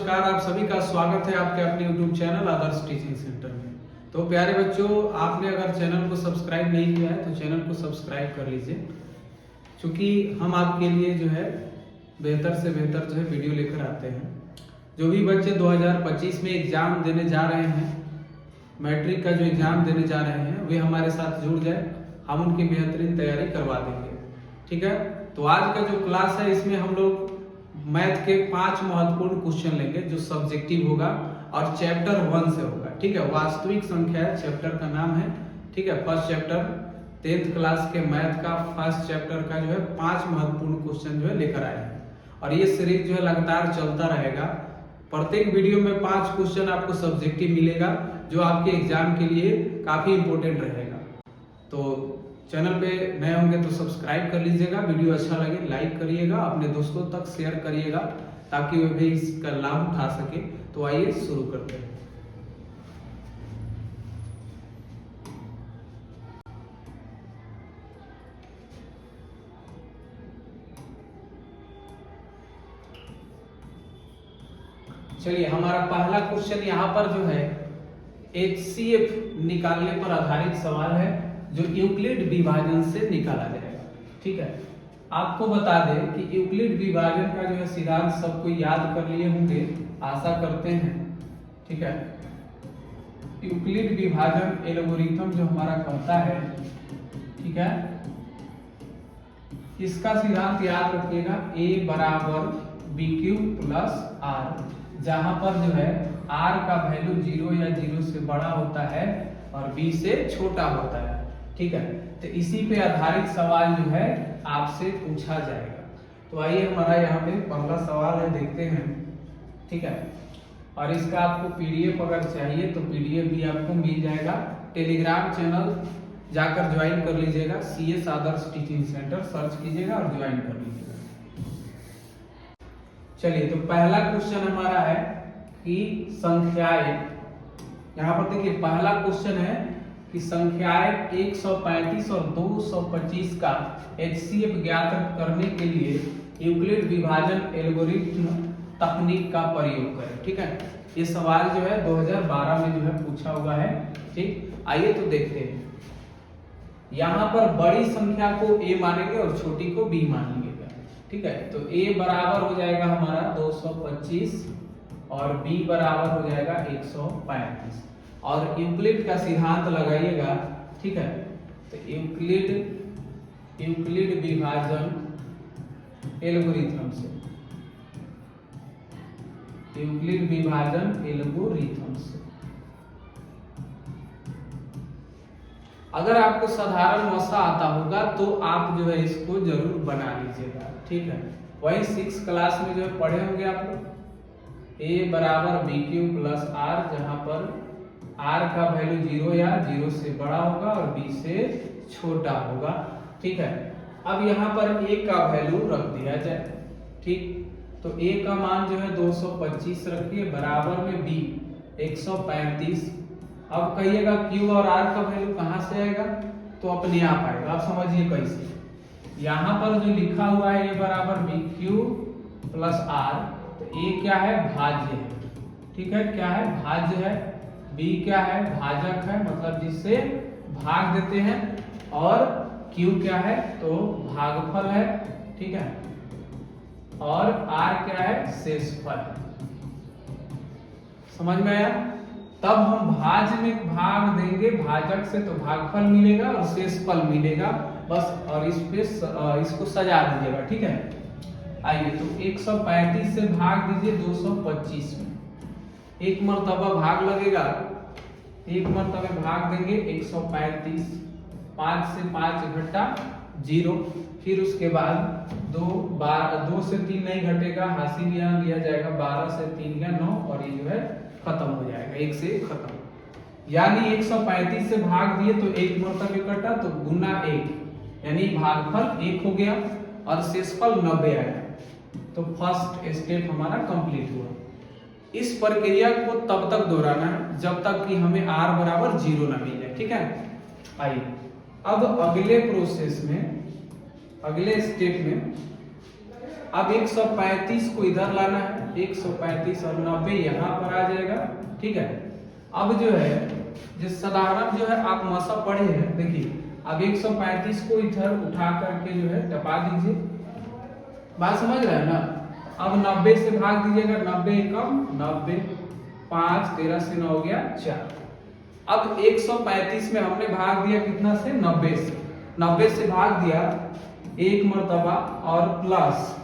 नमस्कार, आप सभी का स्वागत है आपके अपने YouTube चैनल आदर्श टीचिंग सेंटर में। तो प्यारे बच्चों, आपने अगर चैनल को सब्सक्राइब नहीं किया है तो चैनल को सब्सक्राइब कर लीजिए, क्योंकि हम आपके लिए जो है बेहतर से बेहतर जो है वीडियो लेकर आते हैं। जो भी बच्चे 2025 में एग्जाम देने जा रहे हैं, मैट्रिक का जो एग्जाम देने जा रहे हैं, वे हमारे साथ जुड़ जाए, हम उनकी बेहतरीन तैयारी करवा देंगे। ठीक है, तो आज का जो क्लास है इसमें हम लोग मैथ के 5 महत्वपूर्ण क्वेश्चन लेंगे जो सब्जेक्टिव होगा और चैप्टर 1 से होगा। ठीक है, वास्तविक संख्या चैप्टर का नाम है। ठीक है, फर्स्ट चैप्टर 10th क्लास के मैथ का फर्स्ट चैप्टर का जो है 5 महत्वपूर्ण क्वेश्चन जो है लेकर आए हैं, और ये सीरीज जो है लगातार चलता रहेगा। प्रत्येक वीडियो में 5 क्वेश्चन आपको सब्जेक्टिव मिलेगा जो आपके एग्जाम के लिए काफी इंपॉर्टेंट रहेगा। तो चैनल पे नए होंगे तो सब्सक्राइब कर लीजिएगा, वीडियो अच्छा लगे लाइक करिएगा, अपने दोस्तों तक शेयर करिएगा ताकि वे भी इसका लाभ उठा सके। तो आइए शुरू करते हैं। चलिए, हमारा पहला क्वेश्चन यहाँ पर जो है HCF निकालने पर आधारित सवाल है जो यूक्लिड विभाजन से निकाला जाएगा। ठीक है, आपको बता दें कि यूक्लिड विभाजन का जो है सिद्धांत सबको याद कर लिए होंगे, आशा करते हैं। ठीक है, यूक्लिड विभाजन एल्गोरिथम जो हमारा कहता है, ठीक है, इसका सिद्धांत याद रखिएगा, A बराबर BQ प्लस R, जहां पर जो है R का वैल्यू 0 या 0 से बड़ा होता है और B से छोटा होता है। ठीक है, तो इसी पे आधारित सवाल जो है आपसे पूछा जाएगा। तो आइए, हमारा यहाँ पे पहला सवाल है, देखते हैं। ठीक है, और इसका आपको PDF अगर चाहिए तो PDF भी आपको मिल जाएगा। टेलीग्राम चैनल जाकर ज्वाइन कर लीजिएगा, CS आदर्श टीचिंग सेंटर सर्च कीजिएगा और ज्वाइन कर लीजिएगा। चलिए, तो पहला क्वेश्चन हमारा है कि संख्याएं, यहाँ पर देखिए पहला क्वेश्चन है कि संख्याएं 135 और 225 का HCF ज्ञात करने के लिए यूक्लिड विभाजन एल्गोरिथम तकनीक का प्रयोग करें। ठीक है, ये सवाल जो है 2012 में जो है पूछा हुआ है। ठीक, आइए तो देखते हैं। यहाँ पर बड़ी संख्या को A मानेंगे और छोटी को B मानेंगे। ठीक है, तो A बराबर हो जाएगा हमारा 225 और B बराबर हो जाएगा 135, और यूक्लिड का सिद्धांत लगाइएगा। ठीक है, तो यूक्लिड विभाजन एल्गोरिथम से, यूक्लिड विभाजन एल्गोरिथम से अगर आपको साधारण मसा आता होगा तो आप जो है इसको जरूर बना लीजिएगा। ठीक है, वही 6 क्लास में जो है पढ़े होंगे आप लोग, A बराबर BQ प्लस R, जहां पर R का वैल्यू 0 या 0 से बड़ा होगा और B से छोटा होगा। ठीक है, अब यहाँ पर A का वैल्यू रख दिया जाए। ठीक, तो A का मान जो है 225 रखिए, बराबर में B 135। अब कहिएगा Q और R का वैल्यू कहाँ से आएगा, तो अपने आप आएगा। आप समझिए कैसे, यहाँ पर जो लिखा हुआ है A बराबर BQ प्लस R, तो A क्या है, भाज्य है। ठीक है, क्या है, भाज्य है। B क्या है, भाजक है, मतलब जिससे भाग देते हैं, और Q क्या है, तो भागफल है। ठीक है, और R क्या है, शेषफल है। समझ में आया? तब हम भाज्य में भाग देंगे भाजक से तो भागफल मिलेगा और शेषफल मिलेगा, बस। और इस पे इसको सजा दीजिएगा। ठीक है, आइए, तो 135 से भाग दीजिए 225 में, एक मर्तबा भाग लगेगा, एक मर्तबा भाग देंगे 135, 5 से 5 घटा 0, फिर उसके बाद 2 से 3 नहीं घटेगा, हासिल यहाँ लिया जाएगा, 12 से 3 का 9, और ये जो है खत्म हो जाएगा, 1 से खत्म। यानी 135 से भाग दिए तो एक मर्तबा कटा, तो गुना 1, यानी भागफल 1 हो गया और शेषफल 90 आया। तो फर्स्ट स्टेप हमारा कंप्लीट हुआ। इस प्रक्रिया को तब तक दोहराना है जब तक कि हमें R बराबर 0 ना मिल जाए। ठीक है, आइए अब अगले प्रोसेस में, अगले स्टेप में अब 135 को इधर लाना है, 135 और 90 यहाँ पर आ जाएगा। ठीक है, अब जो है जो साधारण जो है आप मसा पढ़े हैं, देखिए अब 135 को इधर उठा करके जो है टपा दीजिए, बात समझ रहे हैं ना। अब 90 से भाग दीजिएगा, 90 एकम 90, 5 13 से 9 हो गया 4। अब 135 में हमने भाग दिया कितना से, 90 से, 90 से भाग दिया एक मर्तबा और प्लस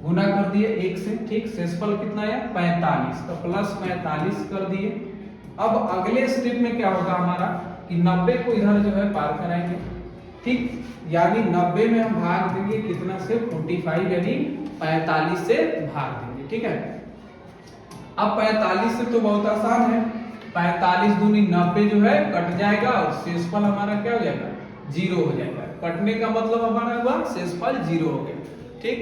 गुना कर दिए 1 से। ठीक, शेषफल कितना है 45, तो प्लस 45 कर दिए। अब अगले स्टेप में क्या होगा हमारा कि 90 को इधर जो है पार कराएंगे। ठीक, यानी 90 में हम भाग देंगे कितना से, 45, यानी 45 से भाग देंगे। ठीक है, अब 45 से तो बहुत आसान है, 45 दूनी 90 जो है कट जाएगा और शेषफल हमारा क्या हो जाएगा, 0 हो जाएगा। कटने का मतलब हमारा हुआ शेषफल 0 हो गया। ठीक,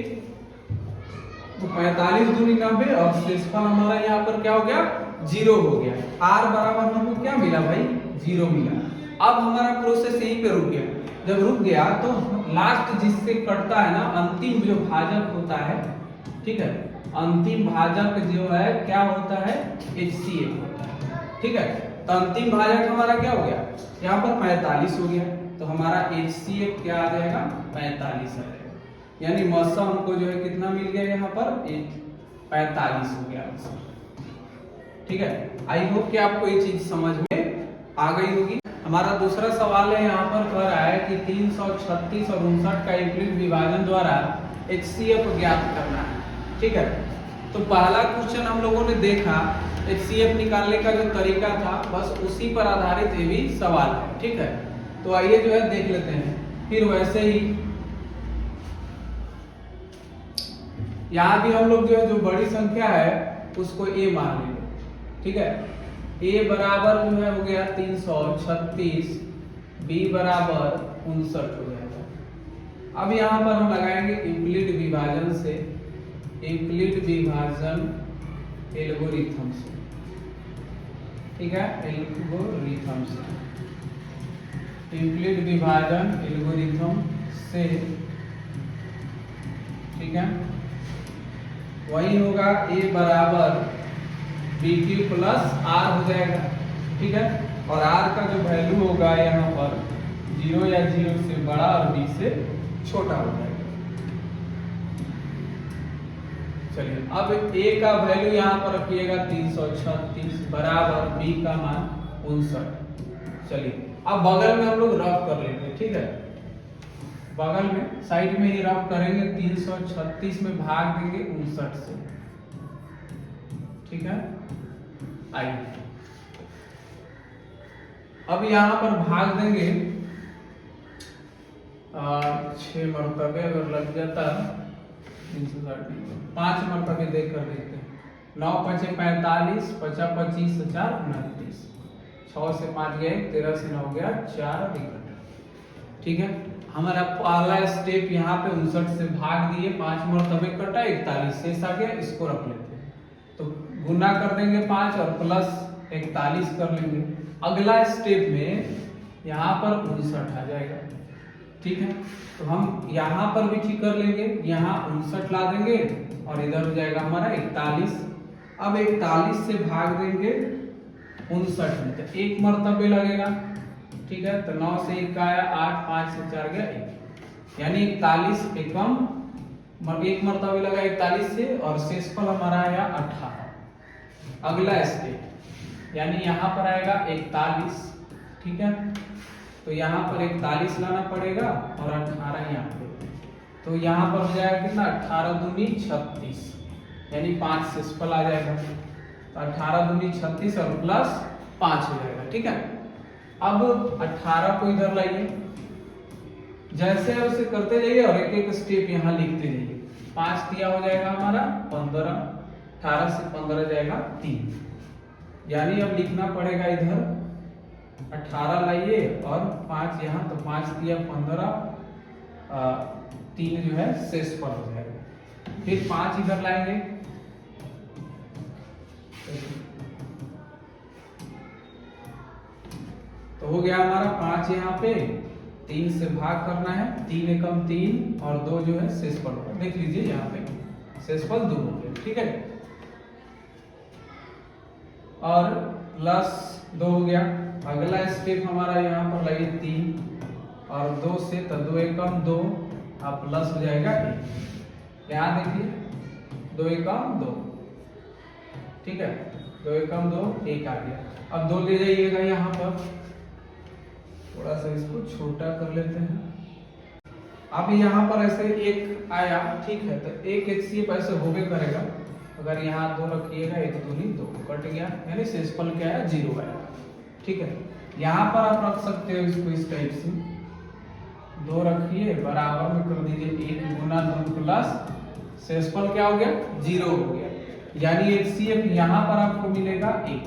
तो 45 दूनी 90 और शेषफल हमारा यहाँ पर क्या हो गया, 0 हो गया। r बराबर हमको क्या मिला भाई, 0 मिला। अब हमारा प्रोसेस यहीं पे रुक गया। जब रुक गया तो लास्ट जिससे कटता है ना, अंतिम जो भाजक होता है, ठीक है, अंतिम भाजक जो है क्या होता है, HCF होता है। ठीक है, तो अंतिम भाजक हमारा क्या हो गया, यहाँ पर 45 हो गया, तो हमारा HCF क्या आ जाएगा, 45 आ जाएगा। यानी मसा हमको जो है कितना मिल गया यहाँ पर, 45 हो गया। ठीक है, आई होप कि आपको ये चीज समझ में आ गई होगी। हमारा दूसरा सवाल है यहाँ पर कह रहा है कि 336 और 59 का यूक्लिड विभाजन द्वारा HCF ज्ञात करना है। ठीक है, तो पहला क्वेश्चन हम लोगों ने देखा, HCF निकालने का जो तरीका था बस उसी पर आधारित ये भी सवाल है। ठीक है, तो आइए जो है देख लेते हैं। फिर वैसे ही यहाँ भी हम लोग जो है जो बड़ी संख्या है उसको A मान लेंगे। ठीक है, A बराबर जो है हो गया 336, B बराबर 59 हो जाएगा। अब यहाँ पर हम लगाएंगे यूक्लिड विभाजन से, यूक्लिड विभाजन एल्गोरिथम से। ठीक है, एल्गोरिथम से, यूक्लिड विभाजन एल्गोरिथम से। ठीक है, वही होगा A बराबर BQ प्लस R हो जाएगा। ठीक है, और R का जो वैल्यू होगा यहाँ पर 0 या 0 से बड़ा और B से छोटा हो जाएगा। चलिए, अब A का वैल्यू यहाँ पर रखिएगा 336 बराबर B का मान 59। चलिए, अब बगल में हम लोग रफ कर लेंगे। ठीक है, बगल में साइड में ही रफ करेंगे, 336 में भाग देंगे 59 से। ठीक है, आइए अब यहाँ पर भाग देंगे 6 मरतबे अगर लग जाता, 5 मरतबे देख कर देखते हैं। 9 5 45, 5 25 4 29, 6 से 5 गए, 13 से 9 गया 4 निकट। ठीक है, हमारा पहला स्टेप यहाँ पे 59 से भाग दिए, 5 मरतबे कटा, 41 शेष आ गया, इसको रख लेते हैं। तो गुना कर देंगे 5 और प्लस 41 कर लेंगे। अगला स्टेप में यहाँ पर 59 आ जाएगा। ठीक है, तो हम यहाँ पर भी ठीक कर लेंगे, यहाँ 59 ला देंगे और इधर हो जाएगा हमारा 41। अब 41 से भाग देंगे 59 में, तो 1 मरतबे लगेगा। ठीक है, तो 9 से 1 आया 8, 5 से 4 गया 1, यानी 41 एकम 1 मरतबे लगा 41 से, और शेषफल हमारा आया 18। अगला स्टेप यानी यहाँ पर आएगा 41। ठीक है, तो यहाँ पर 41 लाना पड़ेगा और 18 यहाँ पे, तो यहाँ पर हो जाएगा कितना, 18 दूनी 36, यानी 5 शेषफल आ जाएगा। तो 18 दूनी 36 और प्लस 5 हो जाएगा। ठीक है, अब 18 को इधर लाइए, जैसे उसे करते जाइए और एक एक स्टेप यहाँ लिखते जाइए। 5 दिया हो जाएगा हमारा 15, 18 से 15 जाएगा 3, यानी अब लिखना पड़ेगा इधर 18 लाइए और 5 यहाँ, तो 5 दिया 15, 3 जो है शेषफल हो जाएगा। फिर 5 इधर लाएंगे, तो हो गया हमारा 5 यहाँ पे, 3 से भाग करना है, 3 एकम 3 और 2 जो है शेषफल होगा। देख लीजिए यहाँ पे शेषफल 2 हो गया। ठीक है, और प्लस 2 हो गया। अगला स्टेप हमारा यहाँ पर लगे 3 और 2 से, तो 2 एकम 2 और प्लस हो जाएगा 1। यहाँ देखिए 2 एकम 2, ठीक है, 2 एकम 2 1 आ गया। अब 2 ले जाइएगा यहाँ पर, थोड़ा सा इसको छोटा कर लेते हैं। अब यहाँ पर ऐसे 1 आया, ठीक है, तो एक HCF ऐसे होबे करेगा। अगर यहाँ 2 रखिएगा, 1 दूनी 2 कट गया, यानी शेषफल क्या है 0 आएगा, ठीक है। यहाँ पर आप रख सकते हो इसको इस टाइप से, 2 रखिए बराबर में कर दीजिए 1 गुना 2 प्लस शेषफल क्या हो गया 0 हो गया, यानी HCF यहाँ पर आपको मिलेगा 1,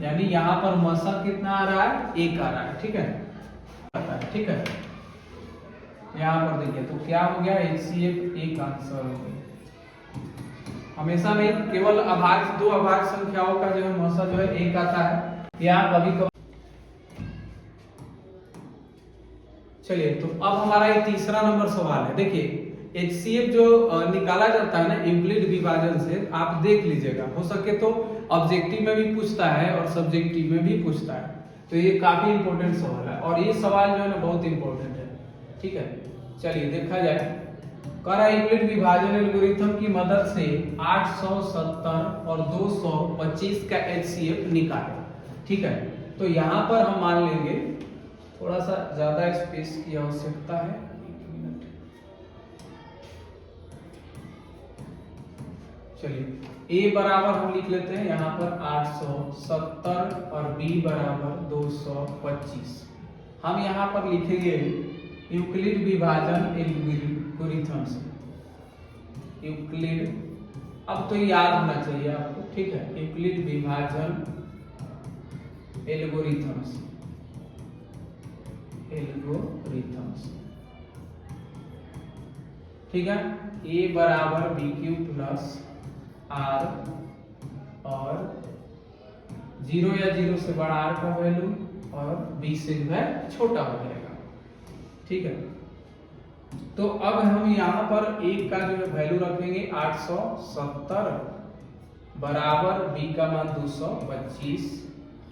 यानी यहाँ पर मसा कितना आ रहा है 1 आ रहा है, ठीक है, ठीक है। यहाँ पर देखिए तो क्या हो गया HCF 1 आंसर हो गया। हमेशा नहीं, केवल अभाज्य 2 अभाज्य संख्याओं का जो है मसा जो है 1 आता है, या कभी कभी। चलिए तो अब हमारा ये तीसरा नंबर सवाल है। देखिए HCF जो निकाला जाता है ना यूक्लिड विभाजन से, आप देख लीजिएगा, हो सके तो ऑब्जेक्टिव में भी पूछता है और सब्जेक्टिव में भी पूछता है, तो ये काफी इंपॉर्टेंट सवाल है और ये सवाल जो है ना बहुत इंपॉर्टेंट है, ठीक है। चलिए देखा जाए, करा यूक्लिड विभाजन एल्गोरिथम की मदद से 870 और 225 का HCF निकाले, ठीक है। तो यहाँ पर हम मान लेंगे, थोड़ा सा ज्यादा स्पेस की आवश्यकता है, चलिए A बराबर हम लिख लेते हैं यहाँ पर 870 और B बराबर 225। हम यहाँ पर लिखेंगे यूक्लिड विभाजन एल्गोरिथम से, यूक्लिड, अब तो याद होना चाहिए आपको, ठीक है, यूक्लिड विभाजन एल्गोरिथम्स, ठीक है। A बराबर BQ प्लस R और 0 या 0 से बड़ा R का वैल्यू और B से जो है छोटा हो जाएगा, ठीक है। तो अब हम यहाँ पर A का जो है वैल्यू रखेंगे 870 बराबर B का मान 225,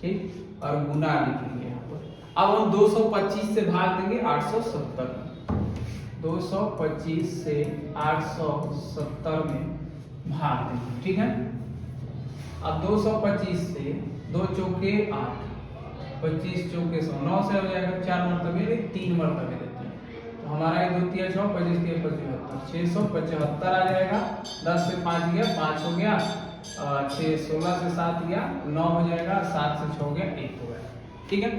ठीक, और गुना लिखेंगे यहाँ पर। अब हम 225 से भाग देंगे 870, 225 से 870 में भाग देंगे, ठीक है। अब 225 से 2 चौके 8, 25 चौके 100, 9 से हो जाएगा 4 मरतबे, 3 मरतबे देते हैं, तो हमारा 1 2 3 6 25 3 75, 675 आ जाएगा। 10 से 5 गया 5 हो गया, 6 16 से 7 गया 9 हो जाएगा, 7 से 6 हो गया 1 हो गया, ठीक है।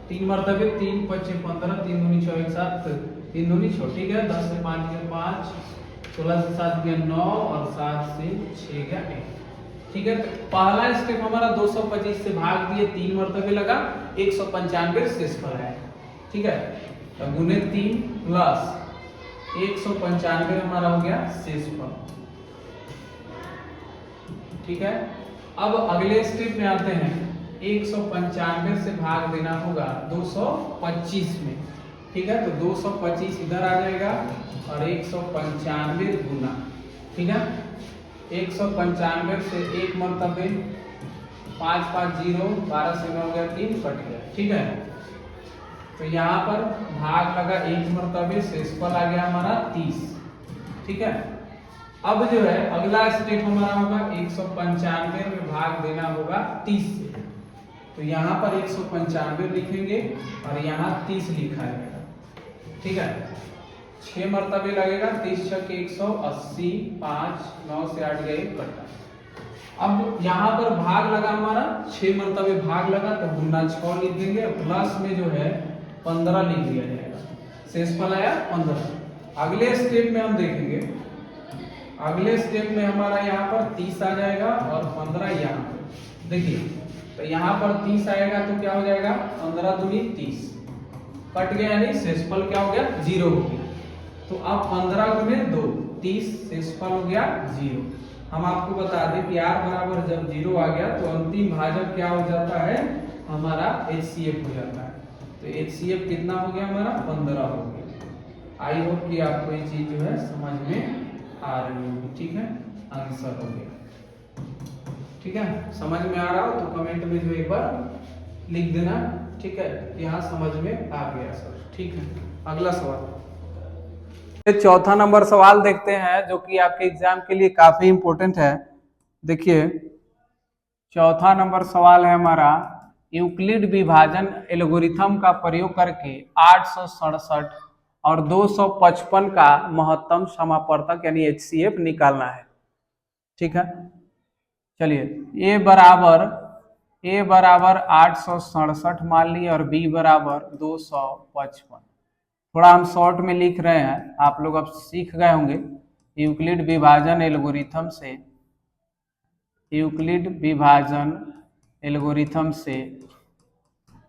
3 मरतबे 3 5 15, 3 दूनी 6 1 7, 3 दूनी 6, ठीक है। 10 से 5 गया 5, 16 से 7 गया 9 और 7 से 6 गया 1, ठीक है। तो पहला स्टेप हमारा 225 से भाग दिए, 3 मरतबे लगा, 195 शेषफल है, ठीक है। तो गुने 3 प्लस 195 हमारा हो गया शेषफल, ठीक है। अब अगले स्टेप में आते हैं, 195 से भाग देना होगा 225 में, ठीक है। तो 225 इधर आ जाएगा और 195 गुना, ठीक है। 195 से 1 मरतबे 5 5 0, 12 से 9 हो गया 3 कट गया, ठीक है। तो यहाँ पर भाग लगा 1 मरतबे, शेषफल आ गया हमारा 30, ठीक है। अब जो है अगला स्टेप हमारा होगा 195 में भाग देना होगा 30 से, तो यहाँ पर 195 लिखेंगे और यहाँ 30 लिखा जाएगा, ठीक है। 6 मरतबे लगेगा, 30 छक 180, 5 9 से 8 गए कटा। अब यहाँ पर भाग लगा हमारा 6 मरतबे भाग लगा, तो गुना 6 लिख देंगे, प्लस में जो है 15 लिख दिया जाएगा, शेषफल आया 15। अगले स्टेप में हम देखेंगे, अगले स्टेप में हमारा यहाँ पर 30 आ जाएगा और 15 यहाँ पर, देखिए तो यहाँ पर 30 आएगा तो क्या हो जाएगा 15 दूनी 30 कट गया, यानी शेषफल क्या हो गया 0 हो गया। तो अब 15 गुने 2 30, शेषफल हो गया 0। हम आपको बता दें कि R बराबर जब 0 आ गया तो अंतिम भाजक क्या हो जाता है हमारा HCF हो जाता है। तो HCF कितना हो गया हमारा 15 हो गया। आई होप कि आपको ये चीज जो है समझ में आ रही होगी, ठीक है। आंसर हो गया। ठीक है, समझ में आ रहा हो तो कमेंट में जो एक बार लिख देना। ठीक है, यहाँ समझ में आ गया सर। ठीक है, अगला सवाल, चौथा नंबर सवाल देखते हैं जो कि आपके एग्जाम के लिए काफी इंपॉर्टेंट है। देखिए चौथा नंबर सवाल है हमारा, यूक्लिड विभाजन एल्गोरिथम का प्रयोग करके 867 और 255 का महत्तम समापर्तक यानी HCF निकालना है। ठीक है, चलिए ए बराबर 867 मान ली और बी बराबर 255। थोड़ा हम शॉर्ट में लिख रहे हैं, आप लोग अब सीख गए होंगे। यूक्लिड विभाजन एल्गोरिथम से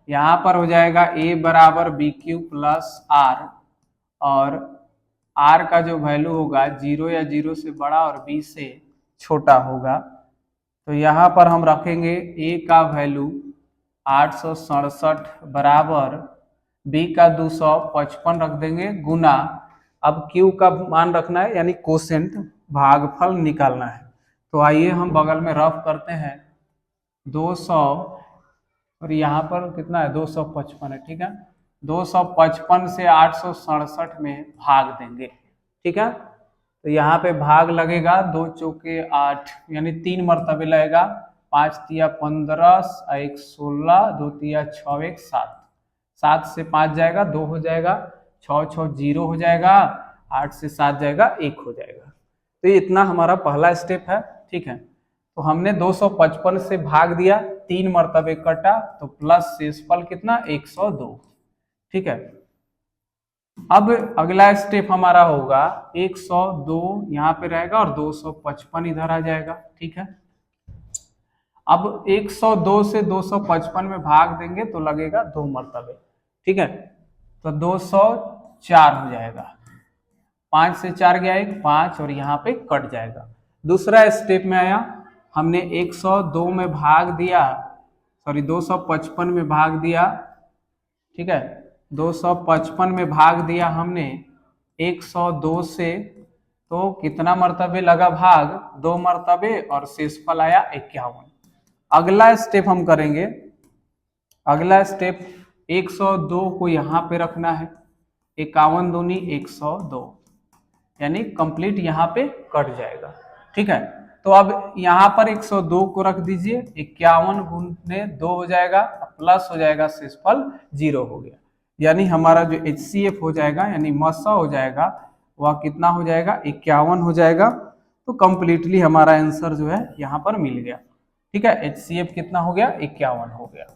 यहाँ पर हो जाएगा ए बराबर बी क्यू प्लस आर, और आर का जो वैल्यू होगा 0 या 0 से बड़ा और बी से छोटा होगा। तो यहाँ पर हम रखेंगे ए का वैल्यू 867 बराबर बी का 255 रख देंगे गुना, अब क्यू का मान रखना है यानी कोसेंट भागफल निकालना है। तो आइए हम बगल में रफ करते हैं 200 और यहाँ पर कितना है 255 है। ठीक है, 255 से 867 में भाग देंगे। ठीक है, तो यहाँ पे भाग लगेगा 2 चौके 8 यानी 3 मरतबे लगेगा। 5 तिया 15, 1 16, 2 तिया 6, 1 7, 7 से 5 जाएगा 2 हो जाएगा, 6 6 0 हो जाएगा, 8 से 7 जाएगा 1 हो जाएगा। तो ये इतना हमारा पहला स्टेप है। ठीक है, तो हमने 255 से भाग दिया, 3 मरतबे कटा, तो प्लस शेषफल कितना 102। ठीक है, अब अगला स्टेप हमारा होगा 102 यहाँ पे रहेगा और 255 इधर आ जाएगा। ठीक है, अब 102 से 255 में भाग देंगे तो लगेगा 2 मरतबे। ठीक है, तो 204 हो जाएगा, 5 से 4 गया 1 5 और यहाँ पे कट जाएगा। दूसरा स्टेप में आया, हमने 102 में भाग दिया, सॉरी 255 में भाग दिया। ठीक है, 255 में भाग दिया हमने 102 से, तो कितना मरतबे लगा भाग 2 मरतबे और शेषफल आया 51। अगला स्टेप हम करेंगे, अगला स्टेप 102 को यहाँ पे रखना है, 51 दूनी 102 यानी कंप्लीट यहाँ पे कट जाएगा। ठीक है, तो अब यहाँ पर 102 को रख दीजिए, 51 गुने 2 हो जाएगा, प्लस हो जाएगा शेषफल 0 हो गया, यानी हमारा जो HCF हो जाएगा यानी मसा हो जाएगा वह कितना हो जाएगा 51 हो जाएगा। तो कंप्लीटली हमारा आंसर जो है यहाँ पर मिल गया। ठीक है, HCF कितना हो गया 51 हो गया।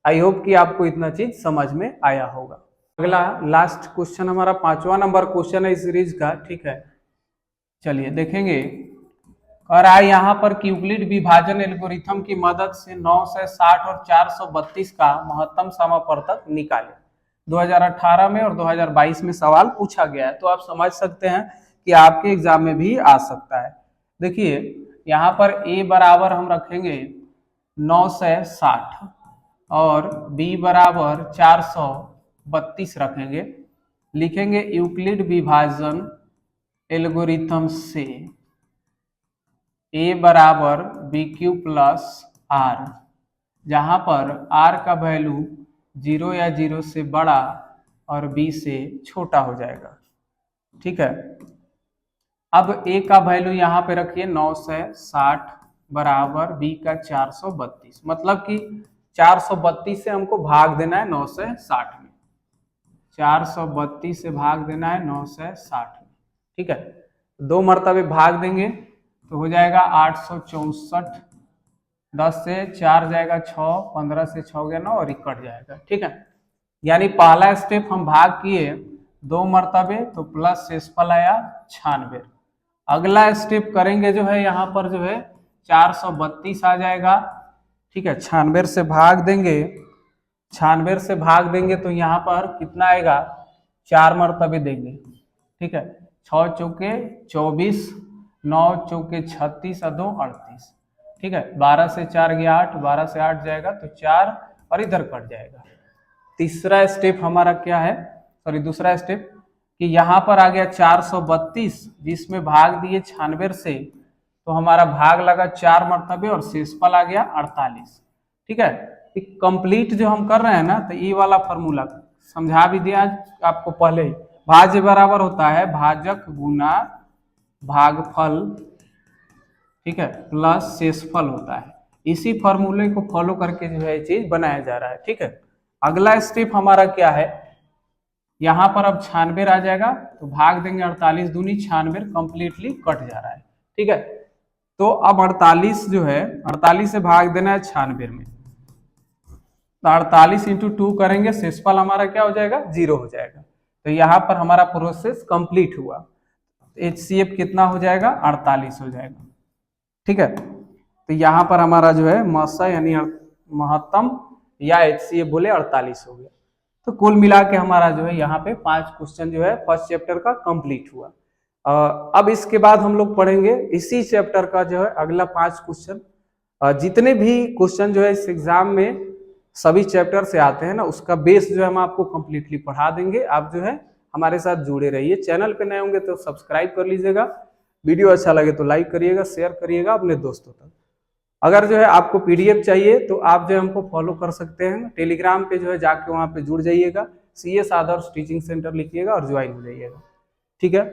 आई होप कि आपको इतना चीज समझ में आया होगा। अगला लास्ट क्वेश्चन हमारा 5वां नंबर क्वेश्चन है इस सीरीज का। ठीक है, चलिए देखेंगे, कह रहा है यहाँ पर यूक्लिड विभाजन एल्गोरिथम की मदद से 960 और 432 का महत्तम समापर्तक निकाले। 2018 में और 2022 में सवाल पूछा गया है, तो आप समझ सकते हैं कि आपके एग्जाम में भी आ सकता है। देखिए यहाँ पर ए बराबर हम रखेंगे 960 और बी बराबर 432 रखेंगे। लिखेंगे यूक्लिड विभाजन एल्गोरिथम से ए बराबर बी क्यू प्लस आर, जहां पर आर का वैल्यू 0 या 0 से बड़ा और बी से छोटा हो जाएगा। ठीक है, अब ए का वैल्यू यहाँ पे रखिए 960 बराबर बी का 432, मतलब कि 432 से हमको भाग देना है 960 में, 432 से भाग देना है 960 में। ठीक है, 2 मरतबे भाग देंगे तो हो जाएगा 864, 10 से 4 जाएगा 6, 15 से 6 गया 9 और कट जाएगा। ठीक है, यानी पहला स्टेप हम भाग किए 2 मरतबे तो प्लस शेषफल आया 96। अगला स्टेप करेंगे जो है यहाँ पर जो है 432 आ जाएगा। ठीक है, 96 से भाग देंगे, 96 से भाग देंगे तो यहाँ पर कितना आएगा 4 मरतबे देंगे। ठीक है, 6 चौके 24, 9 चौके 36 और 2 38। ठीक है, 12 से 4 गया 8, 12 से 8 जाएगा तो 4 और इधर कट जाएगा। तीसरा स्टेप हमारा क्या है, सॉरी दूसरा स्टेप कि यहाँ पर आ गया 432, जिसमें भाग दिए 96 से, तो हमारा भाग लगा 4 मरतबे और शेषफल आ गया 48। ठीक है, कंप्लीट जो हम कर रहे हैं ना, तो ये वाला फॉर्मूला समझा भी दिया आपको पहले ही। भाज्य बराबर होता है भाजक गुना भागफल, ठीक है, प्लस शेषफल होता है। इसी फॉर्मूले को फॉलो करके जो है ये चीज बनाया जा रहा है। ठीक है, अगला स्टेप हमारा क्या है, यहाँ पर अब 96 आ जाएगा, तो भाग देंगे 48 दूनी 96, कंप्लीटली कट जा रहा है। ठीक है, तो अब 48 जो है 48 से भाग देना है 96 में, तो 48 इंटू 2 करेंगे, शेषफल हमारा क्या हो जाएगा 0 हो जाएगा। तो यहाँ पर हमारा प्रोसेस कंप्लीट हुआ। HCF कितना हो जाएगा 48 हो जाएगा। ठीक है, तो यहाँ पर हमारा जो है मसा यानी महत्तम या HCF बोले 48 हो गया। तो कुल मिला के हमारा जो है यहाँ पे 5 क्वेश्चन जो है फर्स्ट चैप्टर का कंप्लीट हुआ। अब इसके बाद हम लोग पढ़ेंगे इसी चैप्टर का जो है अगला 5 क्वेश्चन। जितने भी क्वेश्चन जो है इस एग्जाम में सभी चैप्टर से आते हैं ना, उसका बेस जो है हम आपको कंप्लीटली पढ़ा देंगे। आप जो है हमारे साथ जुड़े रहिए। चैनल पे नए होंगे तो सब्सक्राइब कर लीजिएगा, वीडियो अच्छा लगे तो लाइक करिएगा, शेयर करिएगा अपने दोस्तों तक। अगर जो है आपको PDF चाहिए तो आप जो है हमको फॉलो कर सकते हैं, टेलीग्राम पे जो है जाके वहाँ पे जुड़ जाइएगा, CS आदर्श टीचिंग सेंटर लिखिएगा और ज्वाइन हो जाइएगा। ठीक है।